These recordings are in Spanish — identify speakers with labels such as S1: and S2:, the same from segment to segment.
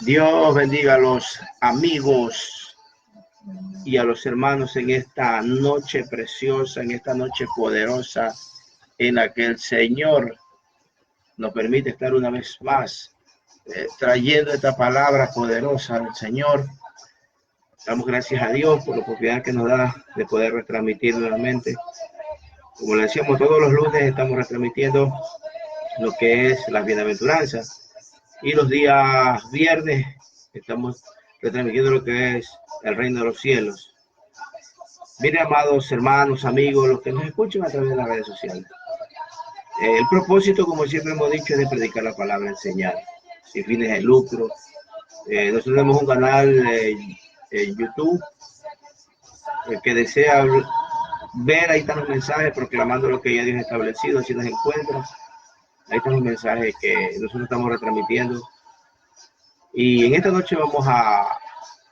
S1: Dios bendiga a los amigos y a los hermanos en esta noche preciosa, en esta noche poderosa, en la que el Señor nos permite estar una vez más trayendo esta palabra poderosa del Señor. Damos gracias a Dios por la oportunidad que nos da de poder retransmitir nuevamente. Como le decíamos, todos los lunes estamos retransmitiendo lo que es la bienaventuranza. Y los días viernes estamos retransmitiendo lo que es el reino de los cielos. Miren, amados hermanos, amigos, los que nos escuchan a través de las redes sociales. El propósito, como siempre hemos dicho, es de predicar la palabra, enseñar, sin fines de lucro. Nosotros tenemos un canal en YouTube. El que desea ver, ahí están los mensajes proclamando lo que ya Dios ha establecido, si nos encuentra. Ahí están los mensajes que nosotros estamos retransmitiendo. Y en esta noche vamos a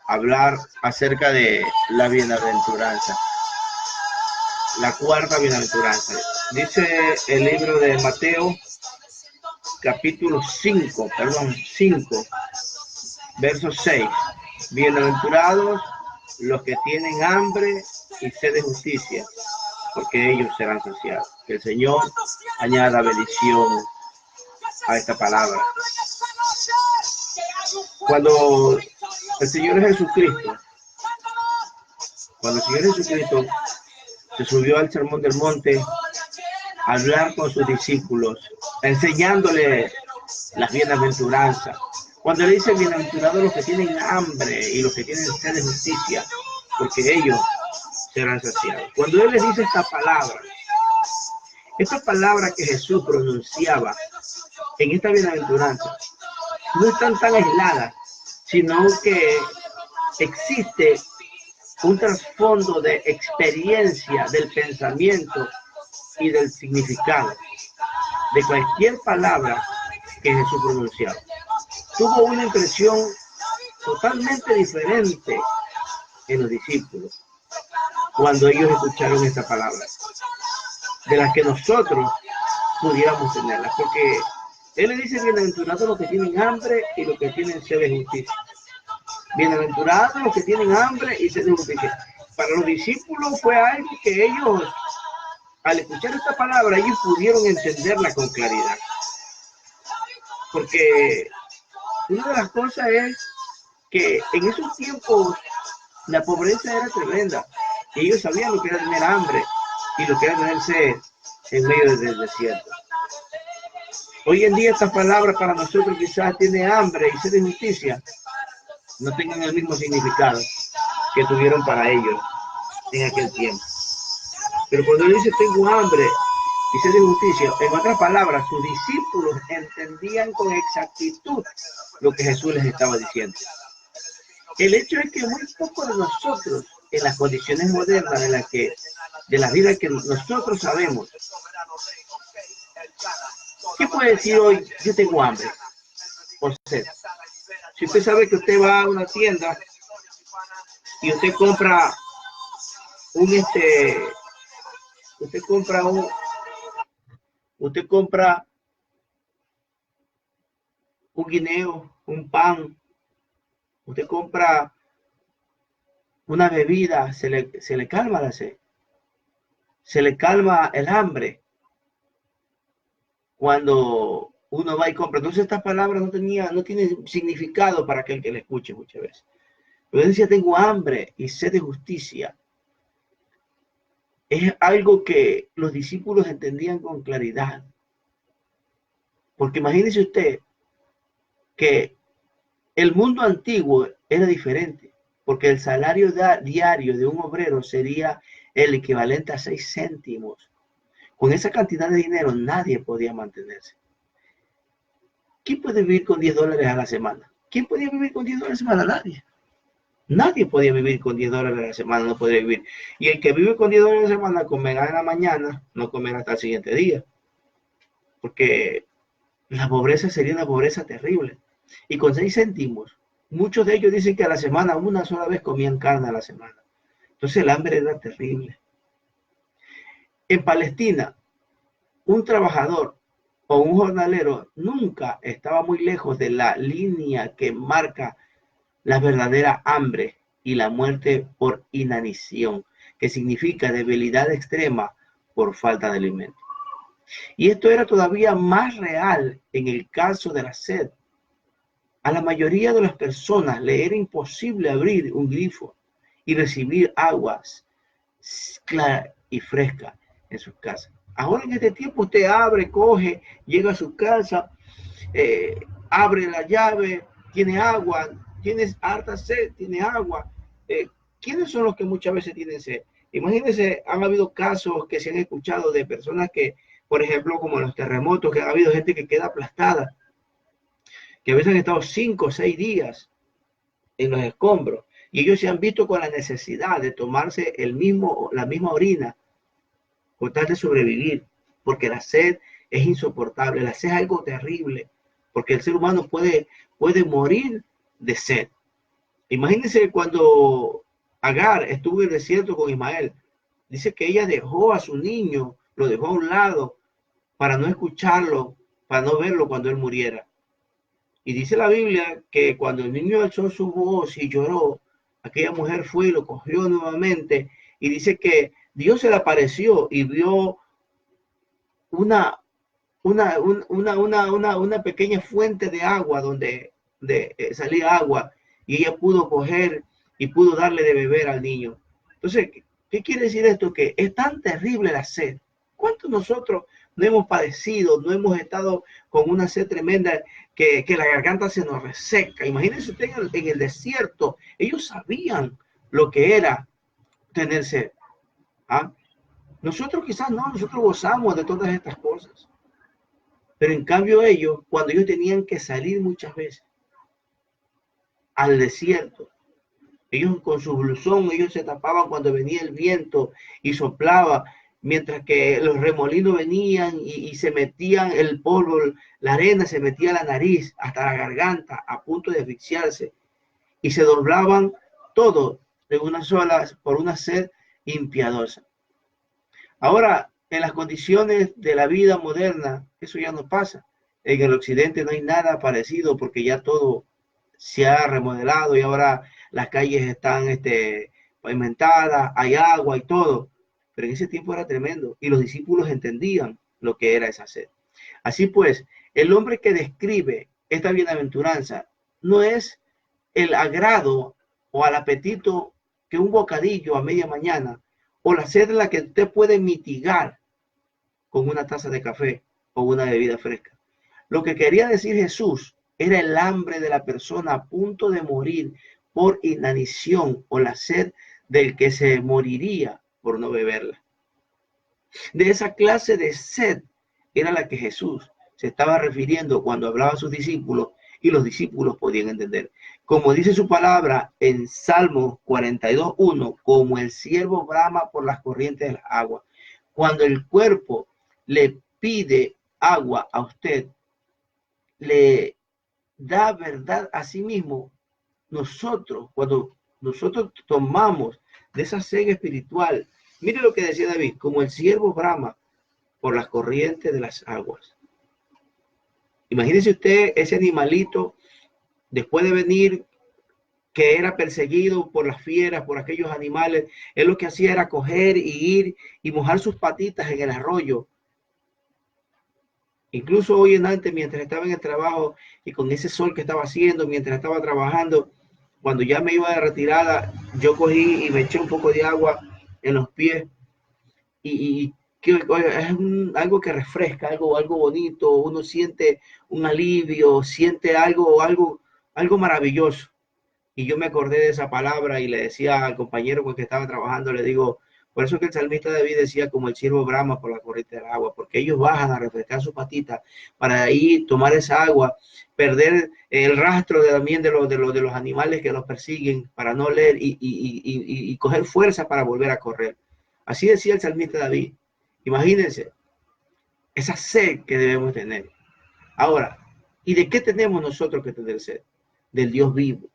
S1: hablar acerca de la bienaventuranza, la cuarta bienaventuranza. Dice el libro de Mateo, capítulo 5, verso 6. Bienaventurados los que tienen hambre y sed de justicia, porque ellos serán saciados. Que el Señor añada bendición a esta palabra. Cuando el Señor Jesucristo se subió al sermón del monte a hablar con sus discípulos, enseñándole las bienaventuranzas. Cuando le dice bienaventurados los que tienen hambre y los que tienen sed de justicia, porque ellos serán saciados. Cuando Él les dice esta palabra que Jesús pronunciaba en esta bienaventuranza, no están tan aisladas, sino que existe un trasfondo de experiencia del pensamiento y del significado de cualquier palabra que Jesús pronunciaba. Tuvo una impresión totalmente diferente en los discípulos cuando ellos escucharon esta palabra, de las que nosotros pudiéramos tenerla, porque Él le dice bienaventurados los que tienen hambre y los que tienen sed de justicia. Bienaventurados los que tienen hambre y sed de justicia. Para los discípulos fue algo que ellos, al escuchar esta palabra, ellos pudieron entenderla con claridad. Porque una de las cosas es que en esos tiempos la pobreza era tremenda. Y ellos sabían lo que era tener hambre y lo que era tener sed en medio del desierto. Hoy en día esta palabra para nosotros quizás tiene hambre y sed de justicia, no tengan el mismo significado que tuvieron para ellos en aquel tiempo. Pero cuando él dice tengo hambre y sed de justicia, en otras palabras, sus discípulos entendían con exactitud lo que Jesús les estaba diciendo. El hecho es que muy pocos de nosotros, en las condiciones modernas de la vida que nosotros sabemos, ¿qué puede decir hoy? Yo tengo hambre o sed. Si usted sabe que usted va a una tienda y usted compra un guineo, un pan, usted compra una bebida, se le calma la sed, se le calma el hambre cuando uno va y compra. Entonces estas palabras no tienen significado para aquel que le escuche muchas veces. Pero decía, tengo hambre y sed de justicia. Es algo que los discípulos entendían con claridad. Porque imagínese usted que el mundo antiguo era diferente, porque el salario diario de un obrero sería el equivalente a 6 céntimos. Con esa cantidad de dinero nadie podía mantenerse. ¿Quién puede vivir con $10 a la semana? ¿Quién podía vivir con $10 a la semana? Nadie. Nadie podía vivir con $10 a la semana, no podría vivir. Y el que vive con $10 a la semana comerá en la mañana, no comerá hasta el siguiente día. Porque la pobreza sería una pobreza terrible. Y con 6 céntimos, muchos de ellos dicen que a la semana, una sola vez comían carne a la semana. Entonces el hambre era terrible. En Palestina, un trabajador o un jornalero nunca estaba muy lejos de la línea que marca la verdadera hambre y la muerte por inanición, que significa debilidad extrema por falta de alimento. Y esto era todavía más real en el caso de la sed. A la mayoría de las personas le era imposible abrir un grifo y recibir aguas clara y fresca en sus casas. Ahora en este tiempo usted abre, coge, llega a su casa, abre la llave, tiene agua, tienes harta sed, tiene agua. ¿Quiénes son los que muchas veces tienen sed? Imagínense, han habido casos que se han escuchado de personas que, por ejemplo, como los terremotos, que ha habido gente que queda aplastada, que a veces han estado 5 o 6 días en los escombros y ellos se han visto con la necesidad de tomarse la misma orina con tal de sobrevivir, porque la sed es insoportable, la sed es algo terrible, porque el ser humano puede morir de sed. Imagínense cuando Agar estuvo en el desierto con Ismael, dice que ella dejó a su niño, lo dejó a un lado para no escucharlo, para no verlo cuando él muriera. Y dice la Biblia que cuando el niño alzó su voz y lloró, aquella mujer fue y lo cogió nuevamente. Y dice que Dios se le apareció y vio una, una pequeña fuente de agua donde salía agua. Y ella pudo coger y pudo darle de beber al niño. Entonces, ¿qué quiere decir esto? Que es tan terrible la sed. ¿Cuántos nosotros no hemos padecido, no hemos estado con una sed tremenda que la garganta se nos reseca? Imagínense usted en el desierto, ellos sabían lo que era tener sed. ¿Ah? Nosotros quizás no, nosotros gozamos de todas estas cosas. Pero en cambio ellos, cuando ellos tenían que salir muchas veces al desierto, ellos con su blusón, ellos se tapaban cuando venía el viento y soplaba, mientras que los remolinos venían y se metían el polvo, la arena se metía a la nariz, hasta la garganta, a punto de asfixiarse. Y se doblaban todos de una sola, por una sed impiadosa. Ahora, en las condiciones de la vida moderna, eso ya no pasa. En el occidente no hay nada parecido porque ya todo se ha remodelado y ahora las calles están pavimentadas, hay agua y todo. Pero en ese tiempo era tremendo y los discípulos entendían lo que era esa sed. Así pues, el hombre que describe esta bienaventuranza no es el agrado o al apetito que un bocadillo a media mañana o la sed en la que usted puede mitigar con una taza de café o una bebida fresca. Lo que quería decir Jesús era el hambre de la persona a punto de morir por inanición o la sed del que se moriría por no beberla. De esa clase de sed era la que Jesús se estaba refiriendo cuando hablaba a sus discípulos y los discípulos podían entender. Como dice su palabra en Salmo 42:1, como el ciervo brama por las corrientes de las aguas. Cuando el cuerpo le pide agua a usted, le da verdad a sí mismo. Nosotros, cuando nosotros tomamos de esa sed espiritual, mire lo que decía David, como el ciervo brama por las corrientes de las aguas. Imagínese usted ese animalito, después de venir, que era perseguido por las fieras, por aquellos animales, él lo que hacía era coger y ir y mojar sus patitas en el arroyo. Incluso hoy en antes, mientras estaba en el trabajo y con ese sol que estaba haciendo, mientras estaba trabajando, cuando ya me iba de retirada, yo cogí y me eché un poco de agua en los pies y que es algo que refresca, algo bonito, uno siente un alivio, siente algo maravilloso. Y yo me acordé de esa palabra y le decía al compañero con el que estaba trabajando, le digo, por eso que el salmista David decía como el ciervo brama por la corriente del agua, porque ellos bajan a refrescar sus patitas para ahí tomar esa agua, perder el rastro también de los animales que los persiguen para no leer y coger fuerza para volver a correr. Así decía el salmista David. Imagínense esa sed que debemos tener. Ahora, ¿y de qué tenemos nosotros que tener sed? Del Dios vivo.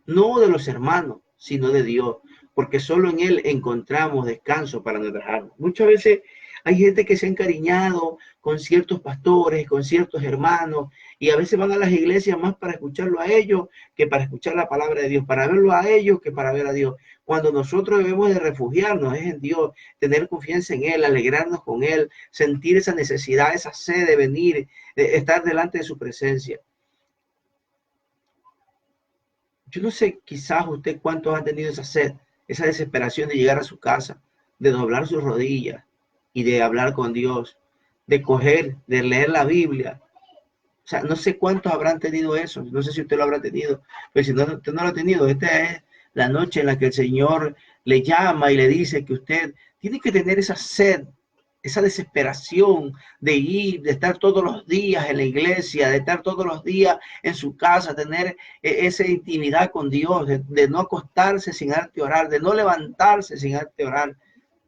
S1: No de los hermanos, sino de Dios, porque solo en Él encontramos descanso para nuestras almas. Muchas veces Hay gente que se ha encariñado con ciertos pastores, con ciertos hermanos, y a veces van a las iglesias más para escucharlo a ellos que para escuchar la palabra de Dios, para verlo a ellos que para ver a Dios. Cuando nosotros debemos de refugiarnos es en Dios, tener confianza en Él, alegrarnos con Él, sentir esa necesidad, esa sed de venir, de estar delante de su presencia. Yo no sé, quizás usted cuántos ha tenido esa sed, esa desesperación de llegar a su casa, de doblar sus rodillas y de hablar con Dios, de coger, de leer la Biblia. O sea, no sé cuántos habrán tenido eso, no sé si usted lo habrá tenido, pero si no, usted no lo ha tenido, esta es la noche en la que el Señor le llama y le dice que usted tiene que tener esa sed, esa desesperación de ir, de estar todos los días en la iglesia, de estar todos los días en su casa, tener esa intimidad con Dios, de no acostarse sin arte orar, de no levantarse sin arte orar,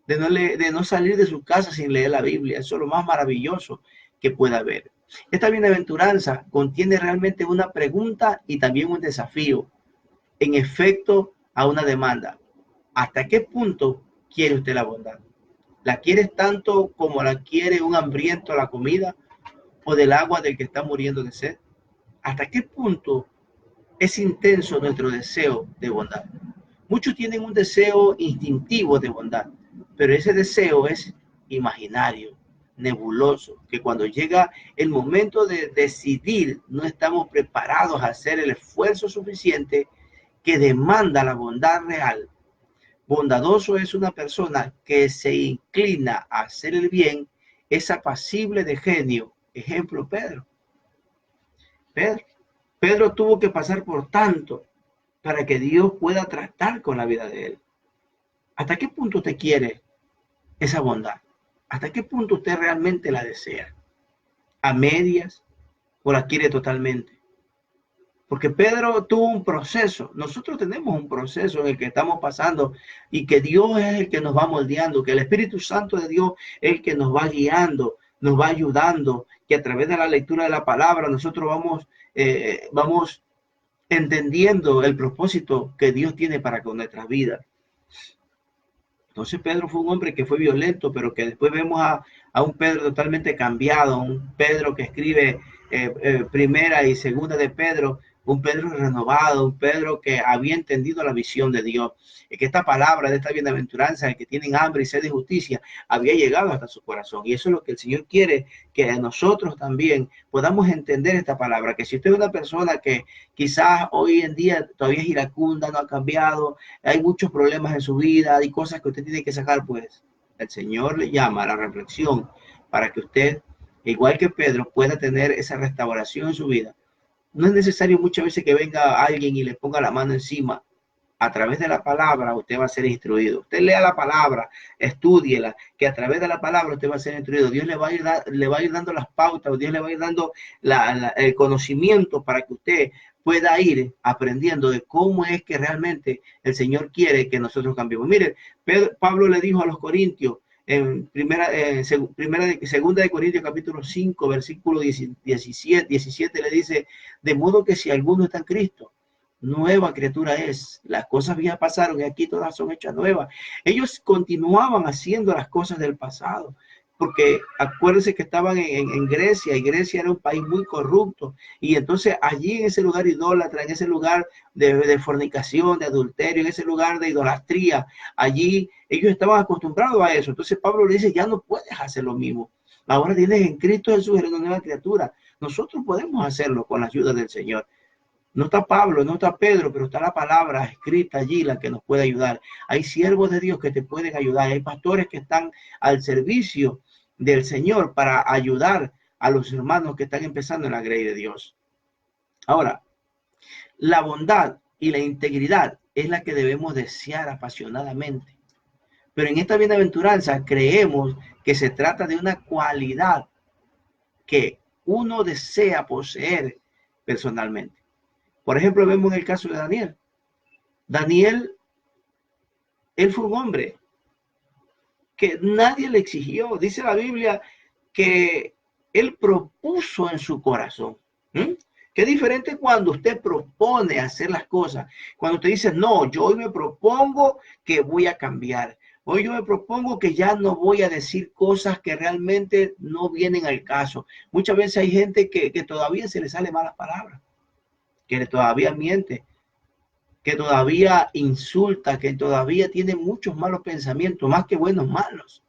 S1: de no salir de su casa sin leer la Biblia. Eso es lo más maravilloso que pueda haber. Esta bienaventuranza contiene realmente una pregunta y también un desafío, en efecto, a una demanda. ¿Hasta qué punto quiere usted la bondad? ¿La quieres tanto como la quiere un hambriento a la comida o del agua del que está muriendo de sed? ¿Hasta qué punto es intenso nuestro deseo de bondad? Muchos tienen un deseo instintivo de bondad, pero ese deseo es imaginario, nebuloso, que cuando llega el momento de decidir, no estamos preparados a hacer el esfuerzo suficiente que demanda la bondad real. Bondadoso es una persona que se inclina a hacer el bien, es apacible de genio. Ejemplo, Pedro. Pedro tuvo que pasar por tanto para que Dios pueda tratar con la vida de él. ¿Hasta qué punto usted quiere esa bondad? ¿Hasta qué punto usted realmente la desea? ¿A medias o la quiere totalmente? Porque Pedro tuvo un proceso. Nosotros tenemos un proceso en el que estamos pasando y que Dios es el que nos va moldeando, que el Espíritu Santo de Dios es el que nos va guiando, nos va ayudando, que a través de la lectura de la palabra nosotros vamos entendiendo el propósito que Dios tiene para con nuestras vidas. Entonces Pedro fue un hombre que fue violento, pero que después vemos a un Pedro totalmente cambiado, un Pedro que escribe primera y segunda de Pedro, un Pedro renovado, un Pedro que había entendido la visión de Dios, y que esta palabra de esta bienaventuranza, el que tienen hambre y sed de justicia, había llegado hasta su corazón. Y eso es lo que el Señor quiere, que nosotros también podamos entender esta palabra, que si usted es una persona que quizás hoy en día todavía es iracunda, no ha cambiado, hay muchos problemas en su vida, hay cosas que usted tiene que sacar, pues el Señor le llama a la reflexión para que usted, igual que Pedro, pueda tener esa restauración en su vida. No es necesario muchas veces que venga alguien y le ponga la mano encima. A través de la palabra usted va a ser instruido. Usted lea la palabra, estúdiela, que a través de la palabra usted va a ser instruido. Dios le va a ir dando las pautas, Dios le va a ir dando el conocimiento para que usted pueda ir aprendiendo de cómo es que realmente el Señor quiere que nosotros cambiemos. Mire, Pablo le dijo a los corintios, en segunda de Corintios capítulo 5, versículo 17 le dice, de modo que si alguno está en Cristo, nueva criatura es, las cosas viejas pasaron y aquí todas son hechas nuevas. Ellos continuaban haciendo las cosas del pasado, porque acuérdense que estaban en Grecia, y Grecia era un país muy corrupto, y entonces allí en ese lugar idólatra, en ese lugar de fornicación, de adulterio, en ese lugar de idolatría, allí ellos estaban acostumbrados a eso. Entonces Pablo le dice, ya no puedes hacer lo mismo, ahora tienes en Cristo Jesús, eres una nueva criatura. Nosotros podemos hacerlo con la ayuda del Señor. No está Pablo, no está Pedro, pero está la palabra escrita allí, la que nos puede ayudar. Hay siervos de Dios que te pueden ayudar. Hay pastores que están al servicio del Señor para ayudar a los hermanos que están empezando en la grey de Dios. Ahora, la bondad y la integridad es la que debemos desear apasionadamente. Pero en esta bienaventuranza creemos que se trata de una cualidad que uno desea poseer personalmente. Por ejemplo, vemos en el caso de Daniel. Daniel, él fue un hombre que nadie le exigió. Dice la Biblia que él propuso en su corazón. Qué diferente cuando usted propone hacer las cosas. Cuando usted dice, no, yo hoy me propongo que voy a cambiar. Hoy yo me propongo que ya no voy a decir cosas que realmente no vienen al caso. Muchas veces hay gente que todavía se le sale malas palabras, que todavía miente, que todavía insulta, que todavía tiene muchos malos pensamientos, más que buenos malos.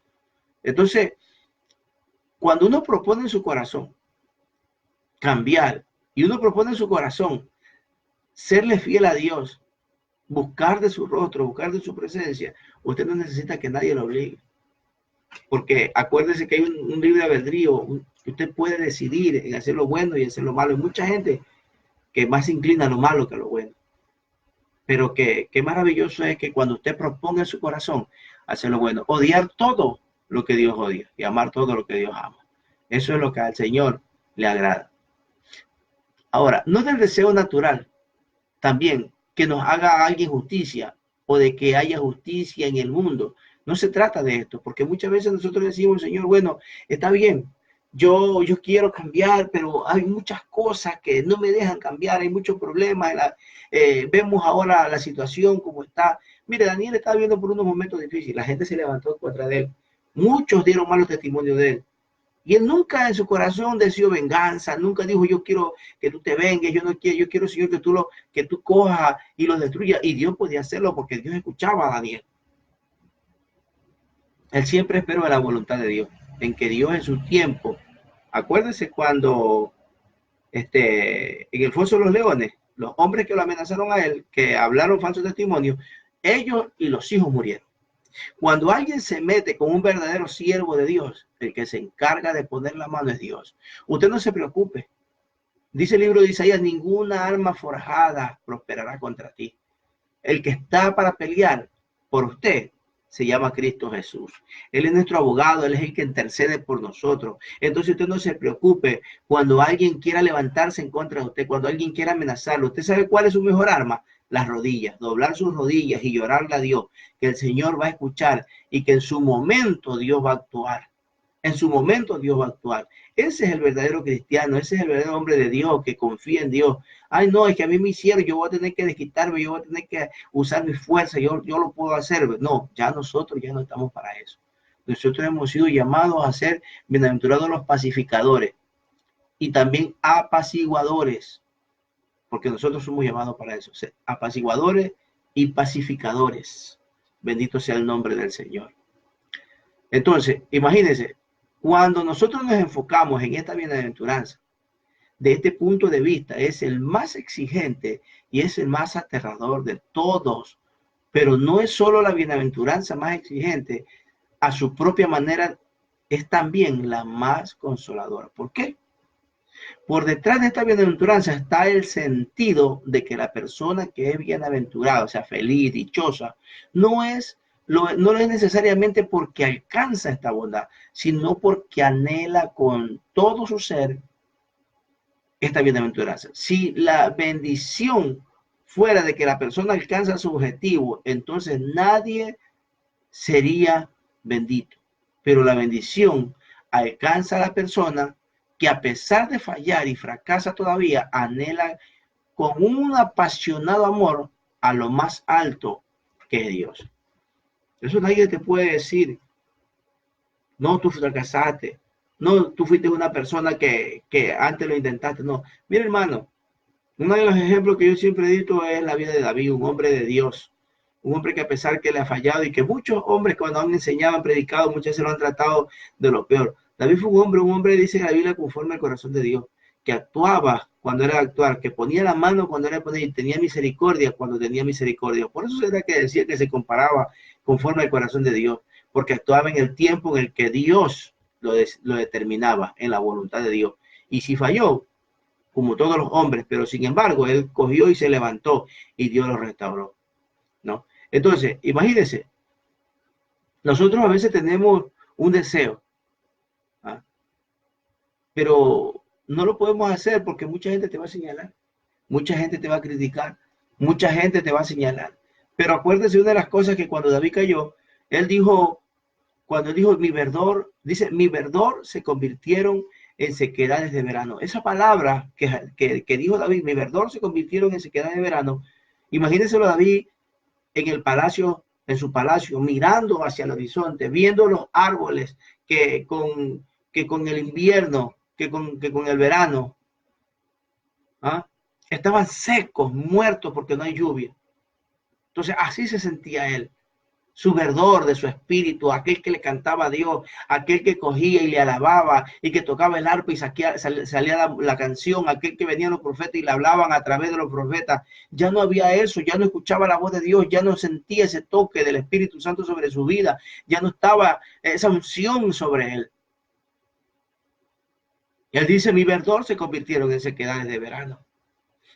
S1: Entonces, cuando uno propone en su corazón cambiar y uno propone en su corazón serle fiel a Dios, buscar de su rostro, buscar de su presencia, usted no necesita que nadie lo obligue. Porque acuérdese que hay un libre albedrío, que usted puede decidir en hacer lo bueno y hacer lo malo. Hay mucha gente que más se inclina a lo malo que a lo bueno. Pero qué maravilloso es que cuando usted proponga en su corazón hacer lo bueno, odiar todo lo que Dios odia y amar todo lo que Dios ama. Eso es lo que al Señor le agrada. Ahora, no del deseo natural también que nos haga alguien justicia o de que haya justicia en el mundo. No se trata de esto, porque muchas veces nosotros decimos, Señor, bueno, está bien, yo quiero cambiar, pero hay muchas cosas que no me dejan cambiar, hay muchos problemas. Vemos ahora la situación como está. Mire, Daniel estaba viendo por unos momentos difíciles, la gente se levantó contra de él, muchos dieron malos testimonios de él. Y él nunca en su corazón deseó venganza, nunca dijo, yo quiero que tú te vengues, yo quiero, Señor, que tú cojas y lo destruyas. Y Dios podía hacerlo porque Dios escuchaba a Daniel. Él siempre esperó a la voluntad de Dios, en que Dios en su tiempo, acuérdense cuando en el foso de los leones, los hombres que lo amenazaron a él, que hablaron falso testimonio, ellos y los hijos murieron. Cuando alguien se mete con un verdadero siervo de Dios, el que se encarga de poner la mano es Dios. Usted no se preocupe. Dice el libro de Isaías, ninguna arma forjada prosperará contra ti. El que está para pelear por usted se llama Cristo Jesús. Él es nuestro abogado, Él es el que intercede por nosotros. Entonces usted no se preocupe cuando alguien quiera levantarse en contra de usted, cuando alguien quiera amenazarlo. ¿Usted sabe cuál es su mejor arma? Las rodillas, doblar sus rodillas y llorarle a Dios, que el Señor va a escuchar y que en su momento Dios va a actuar. En su momento Dios va a actuar. Ese es el verdadero cristiano, ese es el verdadero hombre de Dios que confía en Dios. Ay, no, es que a mí me hicieron, yo voy a tener que desquitarme, yo voy a tener que usar mi fuerza, yo lo puedo hacer. No, ya nosotros ya no estamos para eso. Nosotros hemos sido llamados a ser bienaventurados los pacificadores y también apaciguadores, porque nosotros somos llamados para eso, ser apaciguadores y pacificadores. Bendito sea el nombre del Señor. Entonces, imagínense, cuando nosotros nos enfocamos en esta bienaventuranza, de este punto de vista, es el más exigente y es el más aterrador de todos. Pero no es solo la bienaventuranza más exigente, a su propia manera es también la más consoladora. ¿Por qué? Por detrás de esta bienaventuranza está el sentido de que la persona que es bienaventurada, o sea, feliz, dichosa, no lo es necesariamente porque alcanza esta bondad, sino porque anhela con todo su ser esta bienaventuranza. Si la bendición fuera de que la persona alcanza su objetivo, entonces nadie sería bendito. Pero la bendición alcanza a la persona que a pesar de fallar y fracasa todavía, anhela con un apasionado amor a lo más alto que es Dios. Eso nadie te puede decir, no, tú fracasaste, no, tú fuiste una persona que antes lo intentaste, no. Mira, hermano, uno de los ejemplos que yo siempre he dicho es la vida de David, un hombre de Dios, un hombre que a pesar que le ha fallado y que muchos hombres cuando han enseñado, han predicado, muchas veces lo han tratado de lo peor. David fue un hombre, dice la Biblia, conforme al corazón de Dios, que actuaba cuando era de actuar, que ponía la mano cuando era de poner y tenía misericordia cuando tenía misericordia. Por eso era que decía que se comparaba conforme al corazón de Dios, porque actuaba en el tiempo en el que Dios lo determinaba, en la voluntad de Dios. Y si falló, como todos los hombres, pero sin embargo, él cogió y se levantó y Dios lo restauró, ¿no? Entonces, imagínense, nosotros a veces tenemos un deseo, ¿ah? Pero no lo podemos hacer porque mucha gente te va a señalar, mucha gente te va a criticar, mucha gente te va a señalar. Pero acuérdense una de las cosas que cuando David cayó, él dijo, cuando dijo mi verdor, dice, mi verdor se convirtieron en sequedades de verano. Esa palabra que dijo David, mi verdor se convirtieron en sequedades de verano. Imagínenselo David en el palacio en su palacio, mirando hacia el horizonte, viendo los árboles que con el invierno, que con el verano, estaban secos, muertos porque no hay lluvia. Entonces así se sentía él. Su verdor de su espíritu, aquel que le cantaba a Dios, aquel que cogía y le alababa y que tocaba el arpa y salía la canción, aquel que venían los profetas y le hablaban a través de los profetas. Ya no había eso, ya no escuchaba la voz de Dios, ya no sentía ese toque del Espíritu Santo sobre su vida, ya no estaba esa unción sobre él. Y él dice, mi verdor se convirtieron en sequedades de verano.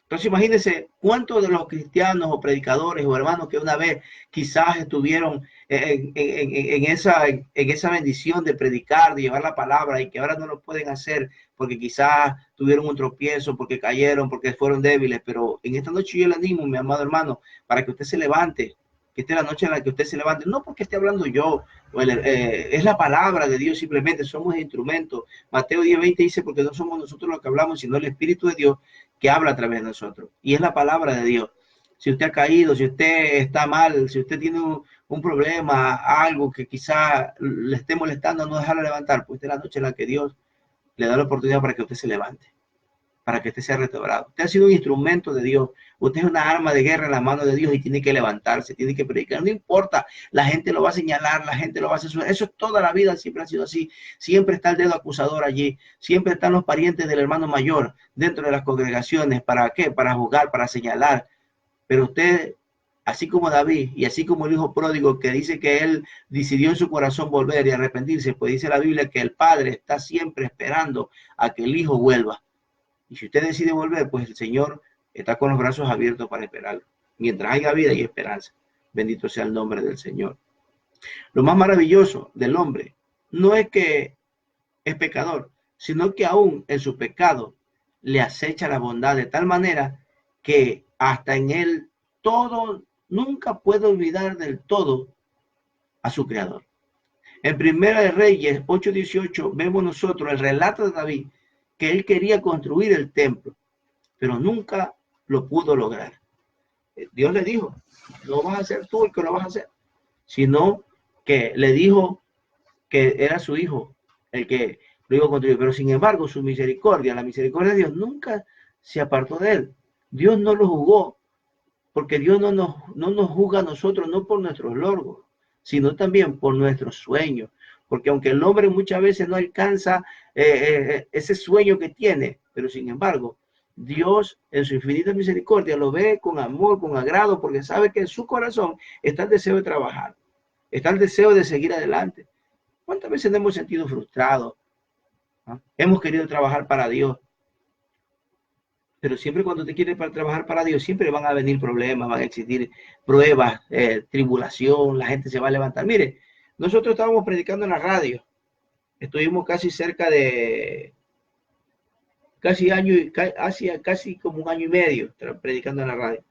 S1: Entonces imagínense cuántos de los cristianos o predicadores o hermanos que una vez quizás estuvieron en esa bendición de predicar, de llevar la palabra y que ahora no lo pueden hacer porque quizás tuvieron un tropiezo, porque cayeron, porque fueron débiles. Pero en esta noche yo le animo, mi amado hermano, para que usted se levante, que esta es la noche en la que usted se levante, no porque esté hablando yo, es la palabra de Dios, simplemente somos instrumentos. Mateo 10:20 dice, porque no somos nosotros los que hablamos, sino el Espíritu de Dios que habla a través de nosotros. Y es la palabra de Dios. Si usted ha caído, si usted está mal, si usted tiene un problema, algo que quizá le esté molestando, no dejarlo levantar, pues esta es la noche en la que Dios le da la oportunidad para que usted se levante, para que usted sea restaurado. Usted ha sido un instrumento de Dios. Usted es una arma de guerra en la mano de Dios y tiene que levantarse, tiene que predicar. No importa, la gente lo va a señalar, la gente lo va a hacer. Eso es toda la vida, siempre ha sido así. Siempre está el dedo acusador allí. Siempre están los parientes del hermano mayor dentro de las congregaciones. ¿Para qué? Para juzgar, para señalar. Pero usted, así como David y así como el hijo pródigo que dice que él decidió en su corazón volver y arrepentirse, pues dice la Biblia que el padre está siempre esperando a que el hijo vuelva. Y si usted decide volver, pues el Señor está con los brazos abiertos para esperarlo. Mientras haya vida y esperanza. Bendito sea el nombre del Señor. Lo más maravilloso del hombre no es que es pecador, sino que aún en su pecado le acecha la bondad de tal manera que hasta en él todo, nunca puede olvidar del todo a su Creador. En Primera de Reyes 8:18 vemos nosotros el relato de David, que él quería construir el templo, pero nunca lo pudo lograr. Dios le dijo, no vas a ser tú el que lo vas a hacer, sino que le dijo que era su hijo el que lo iba a construir. Pero sin embargo, su misericordia, la misericordia de Dios nunca se apartó de él. Dios no lo juzgó, porque Dios no nos juzga a nosotros, no por nuestros logros, sino también por nuestros sueños. Porque aunque el hombre muchas veces no alcanza ese sueño que tiene, pero sin embargo, Dios en su infinita misericordia lo ve con amor, con agrado, porque sabe que en su corazón está el deseo de trabajar, está el deseo de seguir adelante. ¿Cuántas veces nos hemos sentido frustrados? Hemos querido trabajar para Dios, pero siempre cuando usted quiere trabajar para Dios, siempre van a venir problemas, van a existir pruebas, tribulación, la gente se va a levantar. Mire, nosotros estábamos predicando en la radio, estuvimos casi cerca de casi como un año y medio predicando en la radio.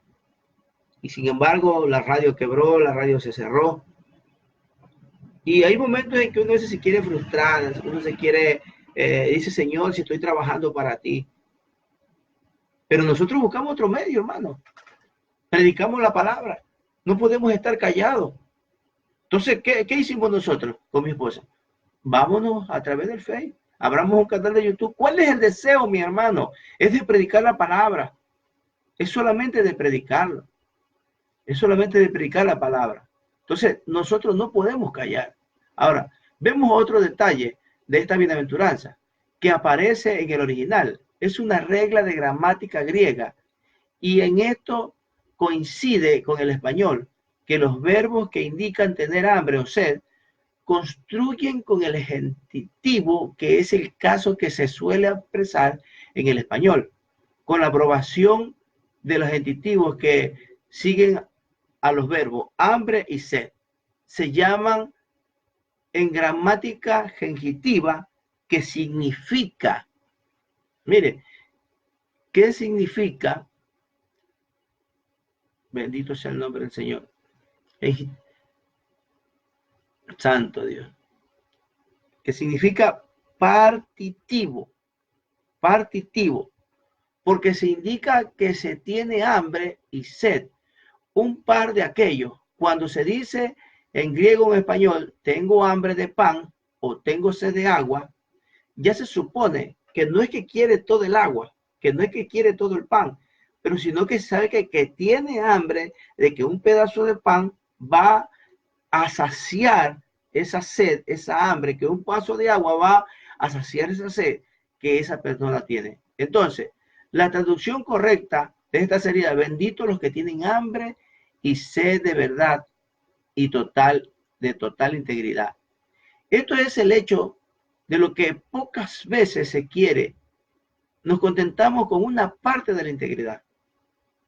S1: Y sin embargo, la radio quebró, la radio se cerró. Y hay momentos en que uno se quiere frustrar, uno se quiere, dice, Señor, si estoy trabajando para ti. Pero nosotros buscamos otro medio, hermano. Predicamos la palabra. No podemos estar callados. Entonces, ¿qué hicimos nosotros con mi esposa? Vámonos a través del Facebook. Abramos un canal de YouTube. ¿Cuál es el deseo, mi hermano? Es de predicar la palabra. Es solamente de predicarlo. Es solamente de predicar la palabra. Entonces, nosotros no podemos callar. Ahora, vemos otro detalle de esta bienaventuranza que aparece en el original. Es una regla de gramática griega y en esto coincide con el español, que los verbos que indican tener hambre o sed construyen con el genitivo, que es el caso que se suele expresar en el español, con la aprobación de los genitivos que siguen a los verbos hambre y sed. Se llaman en gramática gengitiva, que significa, mire, ¿qué significa? Bendito sea el nombre del Señor. Santo Dios. Que significa partitivo. Partitivo. Porque se indica que se tiene hambre y sed. Un par de aquellos cuando se dice en griego o en español, tengo hambre de pan o tengo sed de agua, ya se supone que no es que quiere todo el agua, que no es que quiere todo el pan, pero sino que sabe que tiene hambre de que un pedazo de pan va a saciar esa sed, esa hambre, que un vaso de agua va a saciar esa sed que esa persona tiene. Entonces, la traducción correcta de esta sería: benditos los que tienen hambre y sed de verdad y de total integridad. Esto es el hecho de lo que pocas veces se quiere. Nos contentamos con una parte de la integridad.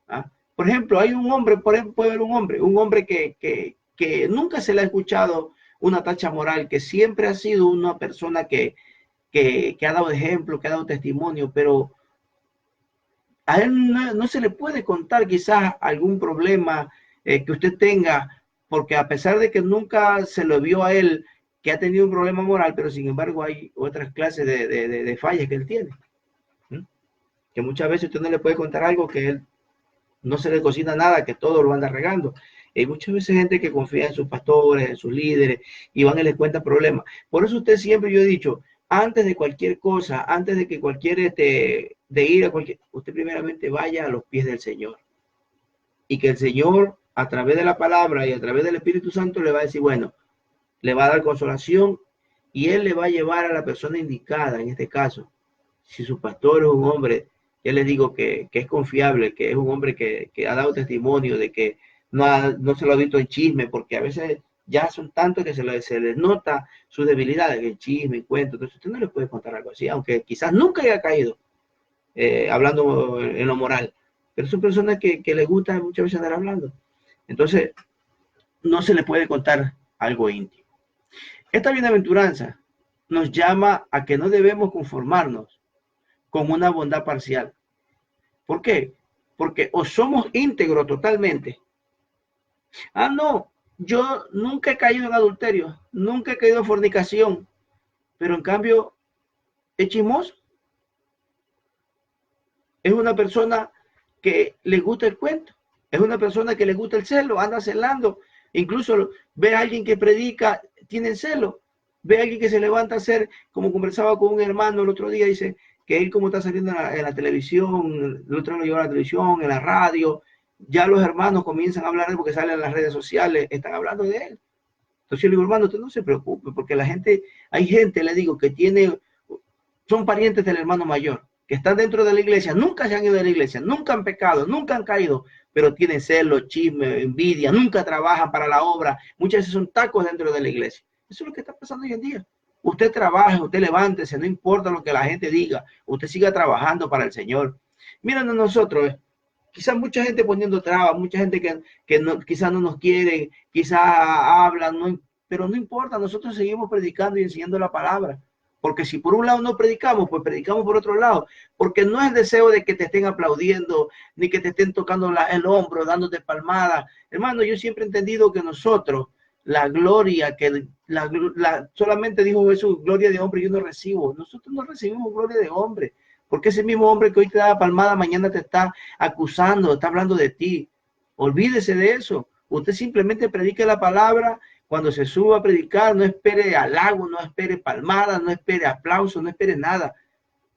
S1: ¿Ah? Por ejemplo, hay un hombre, por ejemplo, puede haber un hombre que nunca se le ha escuchado una tacha moral, que siempre ha sido una persona que ha dado ejemplo, que ha dado testimonio, pero a él no se le puede contar quizás algún problema que usted tenga, porque a pesar de que nunca se lo vio a él que ha tenido un problema moral, pero sin embargo hay otras clases de fallas que él tiene. ¿Sí? Que muchas veces usted no le puede contar algo que él no se le cocina nada, que todo lo anda regando. Hay muchas veces gente que confía en sus pastores, en sus líderes, y van y les cuentan problemas. Por eso usted siempre, yo he dicho, antes de cualquier cosa, antes de que de ir a cualquier, usted primeramente vaya a los pies del Señor. Y que el Señor, a través de la palabra y a través del Espíritu Santo, le va a decir, bueno, le va a dar consolación y Él le va a llevar a la persona indicada, en este caso. Si su pastor es un hombre, ya les digo que es confiable, que es un hombre que ha dado testimonio de que no se lo ha visto en chisme, porque a veces ya son tantos que se les nota sus debilidades, el chisme, el cuento. Entonces usted no le puede contar algo así, aunque quizás nunca haya caído hablando en lo moral. Pero son personas que les gusta muchas veces andar hablando. Entonces, no se le puede contar algo íntimo. Esta bienaventuranza nos llama a que no debemos conformarnos con una bondad parcial. ¿Por qué? Porque o somos íntegros totalmente. Ah, no, yo nunca he caído en adulterio, nunca he caído en fornicación, pero en cambio es chismoso. Es una persona que le gusta el cuento, es una persona que le gusta el celo, anda celando, incluso ve a alguien que predica, tiene celo, ve a alguien que se levanta a hacer, como conversaba con un hermano el otro día, dice que él como está saliendo en la televisión, el otro lo lleva a la televisión, en la radio, ya los hermanos comienzan a hablar de él porque salen en las redes sociales, están hablando de él. Entonces yo le digo, hermano, usted no se preocupe, porque la gente, hay gente, le digo, que son parientes del hermano mayor, que están dentro de la iglesia, nunca se han ido de la iglesia, nunca han pecado, nunca han caído, pero tienen celos, chisme, envidia, nunca trabajan para la obra, muchas veces son tacos dentro de la iglesia. Eso es lo que está pasando hoy en día. Usted trabaja, usted levántese, no importa lo que la gente diga, usted siga trabajando para el Señor. Miren a nosotros, quizás mucha gente poniendo trabas, mucha gente que no, quizás no nos quieren, quizás hablan, no, pero no importa, nosotros seguimos predicando y enseñando la palabra. Porque si por un lado no predicamos, pues predicamos por otro lado. Porque no es el deseo de que te estén aplaudiendo, ni que te estén tocando el hombro, dándote palmadas. Hermano, yo siempre he entendido que nosotros, la gloria, solamente dijo Jesús, gloria de hombre yo no recibo. Nosotros no recibimos gloria de hombre. Porque ese mismo hombre que hoy te da palmada, mañana te está acusando, está hablando de ti. Olvídese de eso. Usted simplemente predique la palabra. Cuando se suba a predicar, no espere halago, no espere palmadas, no espere aplausos, no espere nada,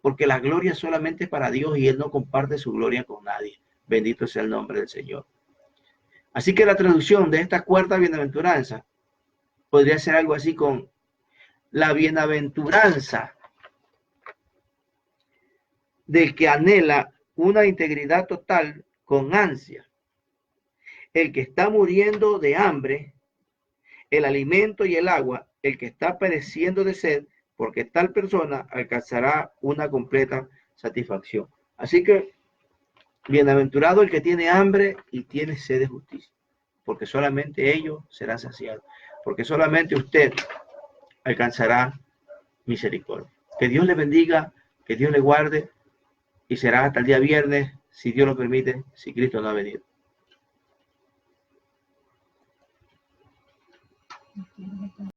S1: porque la gloria solamente es para Dios y Él no comparte su gloria con nadie. Bendito sea el nombre del Señor. Así que la traducción de esta cuarta bienaventuranza podría ser algo así con la bienaventuranza del que anhela una integridad total con ansia, el que está muriendo de hambre, el alimento y el agua, el que está padeciendo de sed, porque tal persona alcanzará una completa satisfacción. Así que, bienaventurado el que tiene hambre y tiene sed de justicia, porque solamente ellos serán saciados, porque solamente usted alcanzará misericordia. Que Dios le bendiga, que Dios le guarde, y será hasta el día viernes, si Dios lo permite, si Cristo no ha venido.